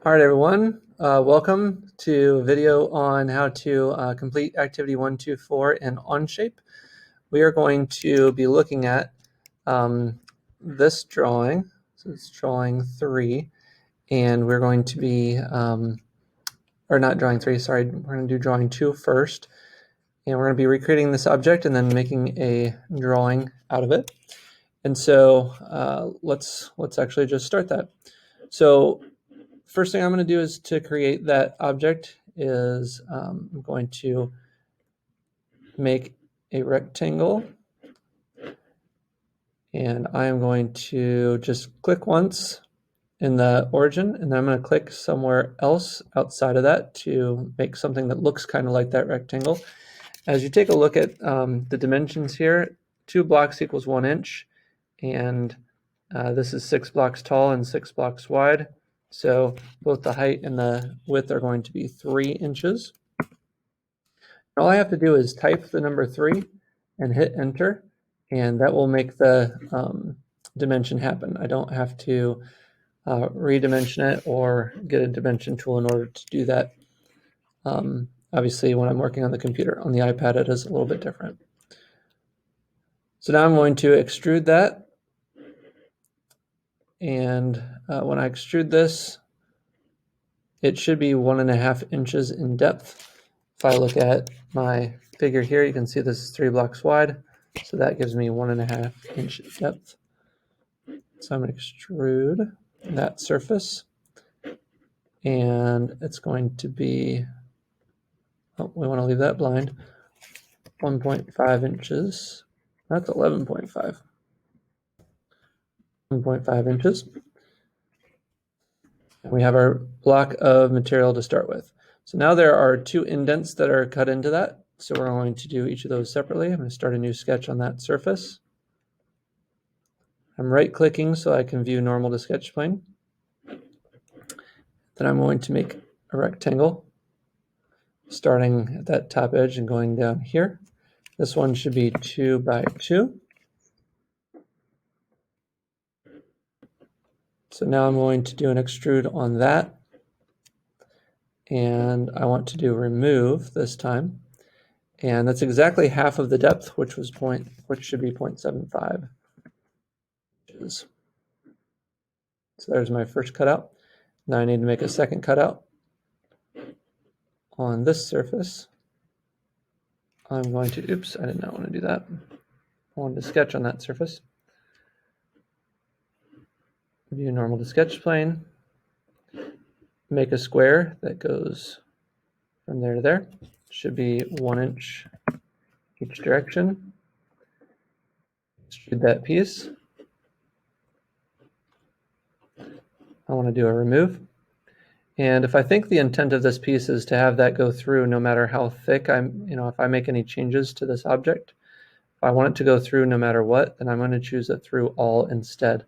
All right, everyone. Welcome to a video on how to complete activity 124 in Onshape. We are going to be looking at this drawing. So it's drawing 3, and we're going to be, or not drawing 3, sorry, we're going to do drawing 2 first. And we're going to be recreating this object and then making a drawing out of it. And so let's actually just start that. So first thing I'm going to do is to create that object is I'm going to make a rectangle, and I am going to just click once in the origin, and then I'm going to click somewhere else outside of that to make something that looks kind of like that rectangle. As you take a look at the dimensions here, 2 blocks equals 1 inch, and this is 6 blocks tall and 6 blocks wide. So both the height and the width are going to be 3 inches. All I have to do is type the number 3 and hit enter, and that will make the dimension happen. I don't have to redimension it or get a dimension tool in order to do that. Obviously, when I'm working on the computer, on the iPad, it is a little bit different. So now I'm going to extrude that. And when I extrude this, it should be 1.5 inches in depth. If I look at my figure here, you can see this is 3 blocks wide. So that gives me 1.5 inch depth. So I'm going to extrude that surface. And it's going to be, oh, we want to leave that blind, 1.5 inches. That's 11.5. 1.5 inches. And we have our block of material to start with. So now there are 2 indents that are cut into that. So we're going to do each of those separately. I'm going to start a new sketch on that surface. I'm right-clicking so I can view normal to sketch plane. Then I'm going to make a rectangle, starting at that top edge and going down here. This one should be 2 by 2. So now I'm going to do an extrude on that. And I want to do remove this time. And that's exactly half of the depth, which should be 0.75 inches. So there's my first cutout. Now I need to make a second cutout on this surface. I'm going to, oops, I did not want to do that. I wanted to sketch on that surface. View normal to sketch plane. Make a square that goes from there to there. Should be 1 inch each direction. Extrude that piece. I want to do a remove. And if I think the intent of this piece is to have that go through no matter how thick if I make any changes to this object, if I want it to go through no matter what, then I'm going to choose a through all instead.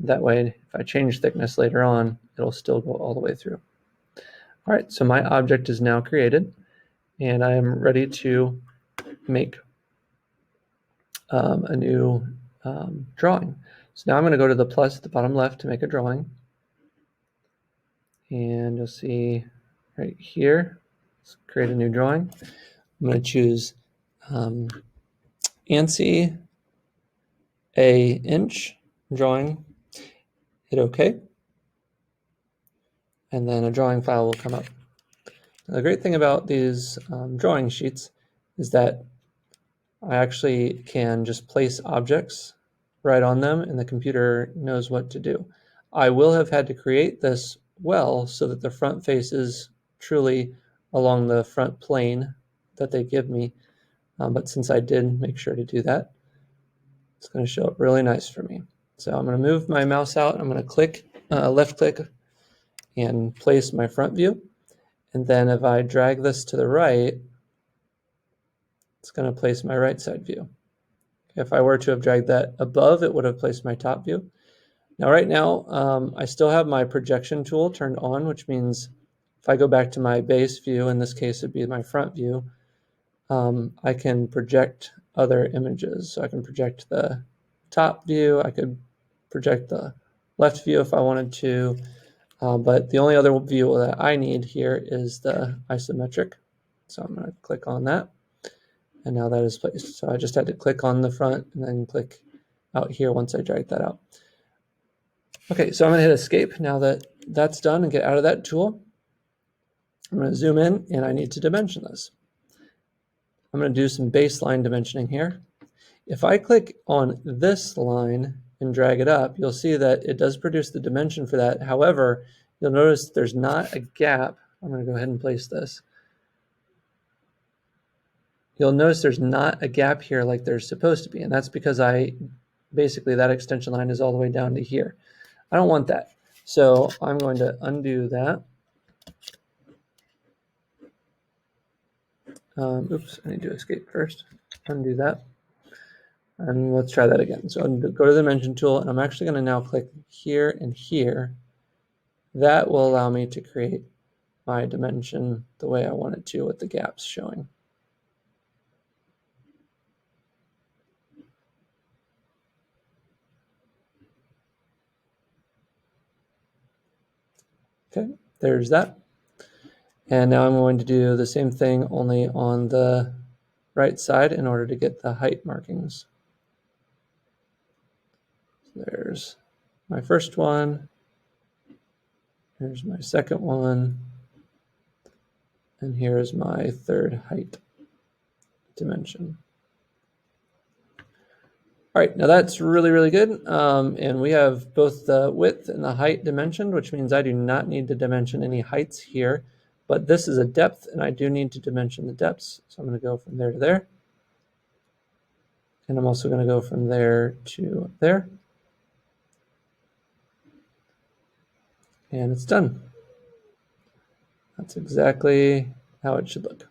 That way, if I change thickness later on, it'll still go all the way through. All right, so my object is now created, and I am ready to make a new drawing. So now I'm going to go to the plus at the bottom left to make a drawing. And you'll see right here, let's create a new drawing. I'm going to choose ANSI a inch drawing, hit OK, and then a drawing file will come up. Now, the great thing about these drawing sheets is that I actually can just place objects right on them, and the computer knows what to do. I will have had to create this well so that the front face is truly along the front plane that they give me. But since I did make sure to do that, it's going to show up really nice for me. So I'm going to move my mouse out. I'm going to click, left click, and place my front view. And then if I drag this to the right, it's going to place my right side view. If I were to have dragged that above, it would have placed my top view. Now, right now, I still have my projection tool turned on, which means if I go back to my base view, in this case, it'd be my front view, I can project other images. So I can project the top view. I could project the left view if I wanted to. But the only other view that I need here is the isometric. So I'm going to click on that. And now that is placed. So I just had to click on the front and then click out here once I drag that out. Okay, so I'm going to hit escape now that that's done and get out of that tool. I'm going to zoom in and I need to dimension this. I'm going to do some baseline dimensioning here. If I click on this line and drag it up, you'll see that it does produce the dimension for that. However, you'll notice there's not a gap. I'm going to go ahead and place this. You'll notice there's not a gap here like there's supposed to be, and that's because basically that extension line is all the way down to here. I don't want that. So I'm going to undo that. Oops, I need to escape first. Undo that. And let's try that again. So I'm going to go to the dimension tool, and I'm actually going to now click here and here. That will allow me to create my dimension the way I want it to with the gaps showing. Okay, there's that. And now I'm going to do the same thing only on the right side in order to get the height markings. So there's my first one. Here's my second one. And here's my third height dimension. All right, now that's really, really good. And we have both the width and the height dimensioned, which means I do not need to dimension any heights here. But this is a depth, and I do need to dimension the depths. So I'm going to go from there to there. And I'm also going to go from there to there. And it's done. That's exactly how it should look.